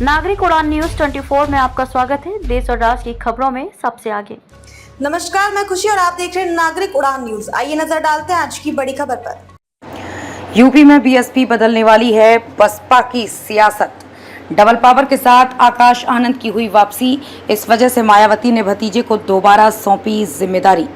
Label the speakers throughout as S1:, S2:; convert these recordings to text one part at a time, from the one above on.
S1: नागरिक उड़ान न्यूज 24 में आपका स्वागत है। देश और राज्य की खबरों में सबसे आगे।
S2: नमस्कार, मैं खुशी और आप देख रहे हैं नागरिक उड़ान न्यूज। आइए नजर डालते हैं आज की बड़ी खबर पर।
S3: यूपी में बीएसपी बदलने वाली है बसपा की सियासत। डबल पावर के साथ आकाश आनंद की हुई वापसी, इस वजह से मायावती ने भतीजे को दोबारा सौंपी जिम्मेदारी।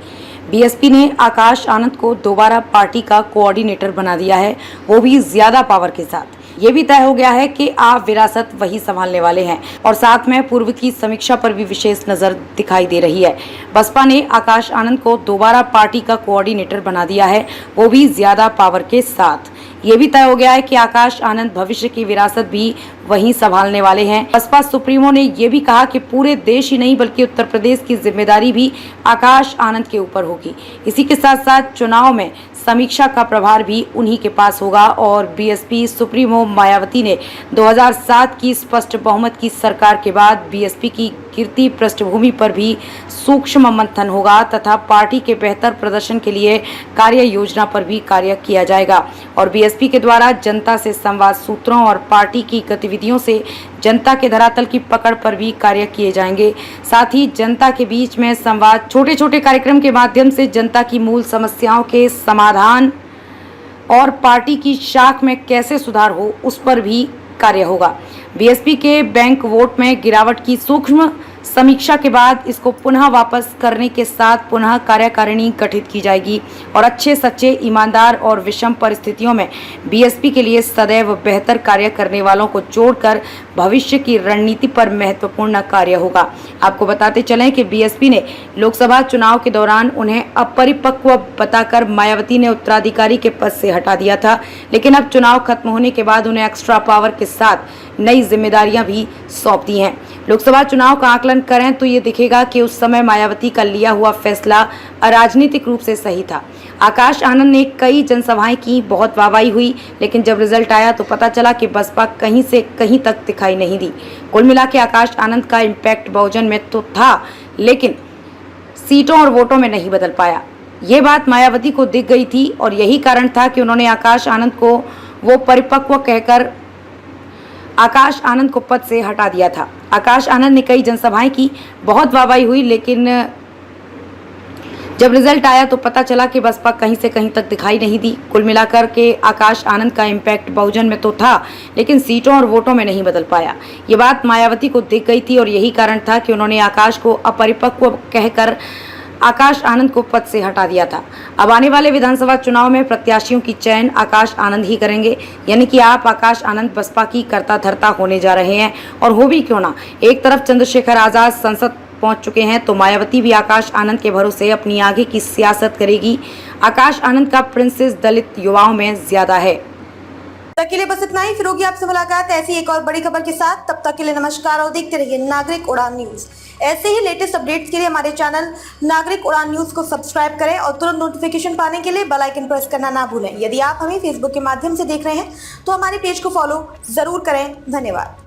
S3: बीएसपी ने आकाश आनंद को दोबारा पार्टी का कोऑर्डिनेटर बना दिया है, वो भी ज्यादा पावर के साथ। ये भी तय हो गया है कि आप विरासत वही संभालने वाले हैं और साथ में पूर्व की समीक्षा पर भी विशेष नजर दिखाई दे रही है। बसपा ने आकाश आनंद को दोबारा पार्टी का कोऑर्डिनेटर बना दिया है, वो भी ज्यादा पावर के साथ। ये भी तय हो गया है कि आकाश आनंद भविष्य की विरासत भी वहीं संभालने वाले हैं। बसपा सुप्रीमो ने ये भी कहा कि पूरे देश ही नहीं बल्कि उत्तर प्रदेश की जिम्मेदारी भी आकाश आनंद के ऊपर होगी। इसी के साथ साथ चुनाव में समीक्षा का प्रभार भी उन्हीं के पास होगा। और बीएसपी सुप्रीमो मायावती ने 2007 की स्पष्ट बहुमत की सरकार के बाद बीएसपी की गिरती पृष्ठभूमि पर भी सूक्ष्म मंथन होगा तथा पार्टी के बेहतर प्रदर्शन के लिए कार्य योजना पर भी कार्य किया जाएगा। और बीएसपी के द्वारा जनता से संवाद सूत्रों और पार्टी की गतिविधियों से जनता के धरातल की पकड़ पर भी कार्य किए जाएंगे। साथ ही जनता के बीच में संवाद, छोटे छोटे कार्यक्रम के माध्यम से जनता की मूल समस्याओं के समाधान और पार्टी की शाख में कैसे सुधार हो उस पर भी कार्य होगा। बीएसपी के बैंक वोट में गिरावट की सूक्ष्म समीक्षा के बाद इसको पुनः वापस करने के साथ पुनः कार्यकारिणी गठित की जाएगी और अच्छे सच्चे ईमानदार और विषम परिस्थितियों में बीएसपी के लिए सदैव बेहतर कार्य करने वालों को जोड़कर भविष्य की रणनीति पर महत्वपूर्ण कार्य होगा। आपको बताते चलें कि बीएसपी ने लोकसभा चुनाव के दौरान उन्हें अपरिपक्व बताकर मायावती ने उत्तराधिकारी के पद से हटा दिया था, लेकिन अब चुनाव खत्म होने के बाद उन्हें एक्स्ट्रा पावर के साथ नई जिम्मेदारियां भी सौंप दी हैं। लोकसभा चुनाव का आकलन करें तो ये दिखेगा कि उस समय मायावती का लिया हुआ फैसला अराजनीतिक रूप से सही था। आकाश आनंद ने कई जनसभाएं की, बहुत वाहवाही हुई, लेकिन जब रिजल्ट आया तो पता चला कि बसपा कहीं से कहीं तक दिखाई नहीं दी। कुल मिला के आकाश आनंद का इम्पैक्ट बहुजन में तो था, लेकिन सीटों और वोटों में नहीं बदल पाया। ये बात मायावती को दिख गई थी और यही कारण था कि उन्होंने आकाश आनंद को वो परिपक्व कहकर आकाश आनंद को पद से हटा दिया था। आकाश आनंद ने कई जनसभाएं की, बहुत वाहवाही हुई, लेकिन जब रिजल्ट आया तो पता चला कि बसपा कहीं से कहीं तक दिखाई नहीं दी। कुल मिलाकर के आकाश आनंद का इम्पैक्ट बहुजन में तो था, लेकिन सीटों और वोटों में नहीं बदल पाया। ये बात मायावती को दिख गई थी और यही कारण था कि उन्होंने आकाश को अपरिपक्व कहकर आकाश आनंद को पद से हटा दिया था। अब आने वाले विधानसभा चुनाव में प्रत्याशियों की चयन आकाश आनंद ही करेंगे, यानी कि आप आकाश आनंद बसपा की कर्ता धर्ता होने जा रहे हैं। और हो भी क्यों ना, एक तरफ चंद्रशेखर आजाद संसद पहुंच चुके हैं तो मायावती भी आकाश आनंद के भरोसे अपनी आगे की सियासत करेगी। आकाश आनंद का प्रिंसेस दलित युवाओं में ज्यादा है।
S2: तब के लिए बस इतना ही, फिर होगी आपसे मुलाकात ऐसी एक और बड़ी खबर के साथ। तब तक के लिए नमस्कार और देखते रहिए नागरिक उड़ान न्यूज। ऐसे ही लेटेस्ट अपडेट्स के लिए हमारे चैनल नागरिक उड़ान न्यूज को सब्सक्राइब करें और तुरंत नोटिफिकेशन पाने के लिए बेल आइकन प्रेस करना ना भूलें। यदि आप हमें फेसबुक के माध्यम से देख रहे हैं तो हमारे पेज को फॉलो जरूर करें। धन्यवाद।